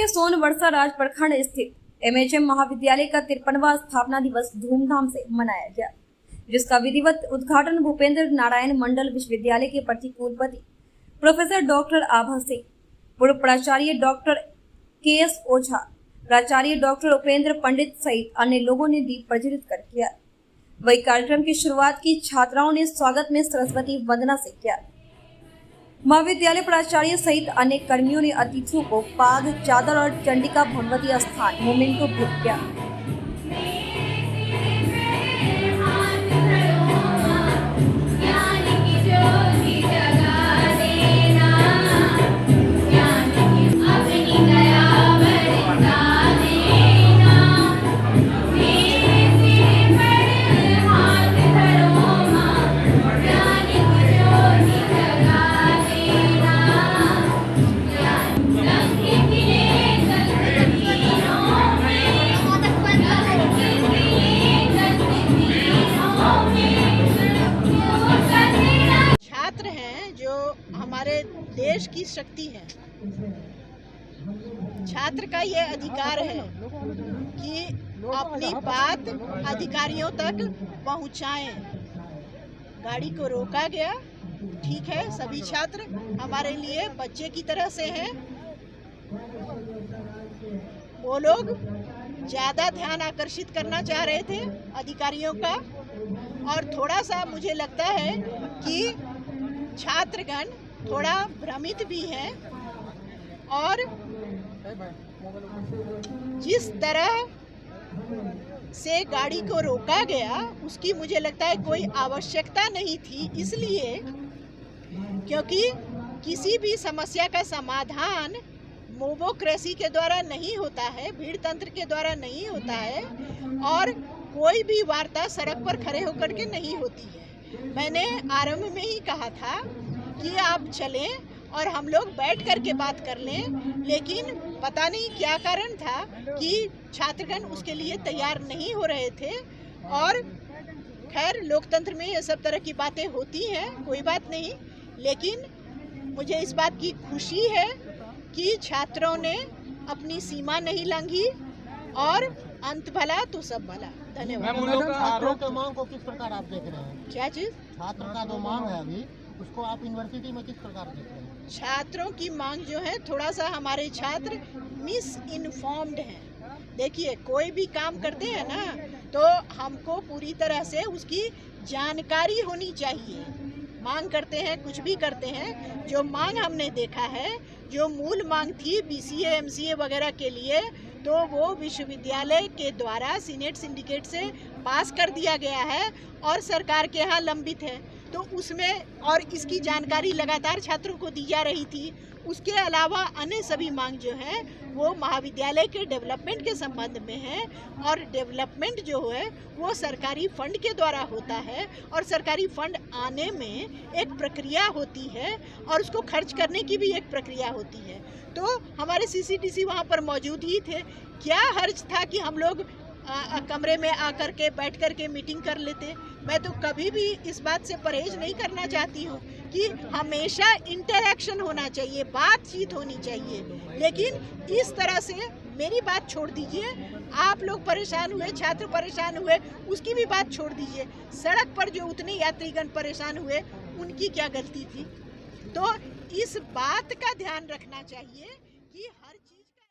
के सोनवर्षा राज प्रखंड स्थित एमएचएम महाविद्यालय का 53वां स्थापना दिवस धूमधाम से मनाया गया, जिसका विधिवत उद्घाटन भूपेंद्र नारायण मंडल विश्वविद्यालय के प्रतिकुलपति प्रोफेसर डॉक्टर आभा सिंह, पूर्व प्राचार्य डॉक्टर के.एस. ओझा, प्राचार्य डॉक्टर उपेंद्र पंडित सहित अन्य लोगों ने दीप प्रज्वलित कर किया। वही कार्यक्रम की शुरुआत की छात्राओं ने स्वागत में सरस्वती वंदना से किया। महाविद्यालय प्राचार्य सहित अन्य कर्मियों ने अतिथियों को पाग, चादर और चंडिका भगवती स्थान मोमेंटो भेंट किया। हमारे देश की शक्ति है। छात्र का ये अधिकार है कि अपनी बात अधिकारियों तक पहुंचाएं। गाड़ी को रोका गया, ठीक है, सभी छात्र हमारे लिए बच्चे की तरह से हैं। वो लोग ज्यादा ध्यान आकर्षित करना चाह रहे थे अधिकारियों का, और थोड़ा सा मुझे लगता है कि छात्रगण थोड़ा भ्रमित भी है, और जिस तरह से गाड़ी को रोका गया उसकी मुझे लगता है कोई आवश्यकता नहीं थी, इसलिए क्योंकि किसी भी समस्या का समाधान मोबोक्रेसी के द्वारा नहीं होता है, भीड़ तंत्र के द्वारा नहीं होता है, और कोई भी वार्ता सड़क पर खड़े होकर के नहीं होती है। मैंने आरंभ में ही कहा था कि आप चलें और हम लोग बैठ कर के बात कर लें, लेकिन पता नहीं क्या कारण था कि छात्रगण उसके लिए तैयार नहीं हो रहे थे। और खैर, लोकतंत्र में ये सब तरह की बातें होती हैं, कोई बात नहीं, लेकिन मुझे इस बात की खुशी है कि छात्रों ने अपनी सीमा नहीं लांघी, और अंत भला तो सब भला। धन्यवाद। छात्रों के मांग को किस प्रकार आप देख रहे हैं? क्या चीज? छात्र का जो मांग है अभी, उसको आप यूनिवर्सिटी में किस प्रकार देख रहे हैं? छात्रों की मांग जो है, थोड़ा सा हमारे छात्र मिस इन्फॉर्म्ड हैं। देखिए, कोई भी काम करते हैं ना, तो हमको पूरी तरह से उसकी जानकारी होनी चाहिए। मांग करते हैं, कुछ भी करते हैं, जो मांग हमने देखा है, जो मूल मांग थी बीसीए, एमसीए वगैरह के लिए, तो वो विश्वविद्यालय के द्वारा सीनेट सिंडिकेट से पास कर दिया गया है और सरकार के यहाँ लंबित है। तो उसमें, और इसकी जानकारी लगातार छात्रों को दी जा रही थी। उसके अलावा अन्य सभी मांग जो है वो महाविद्यालय के डेवलपमेंट के संबंध में है, और डेवलपमेंट जो है वो सरकारी फंड के द्वारा होता है, और सरकारी फंड आने में एक प्रक्रिया होती है और उसको खर्च करने की भी एक प्रक्रिया होती है। तो हमारे सीसीटीसी वहाँ पर मौजूद ही थे। क्या हर्ज था कि हम लोग कमरे में आकर के बैठ कर के मीटिंग कर लेते? मैं तो कभी भी इस बात से परहेज नहीं करना चाहती हूँ कि हमेशा इंटरैक्शन होना चाहिए, बातचीत होनी चाहिए, लेकिन इस तरह से मेरी बात छोड़ दीजिए। आप लोग परेशान हुए, छात्र परेशान हुए, उसकी भी बात छोड़ दीजिए। सड़क पर जो उतने यात्रीगण परेशान हुए, उनकी क्या गलती थी? तो इस बात का ध्यान रखना चाहिए कि हर चीज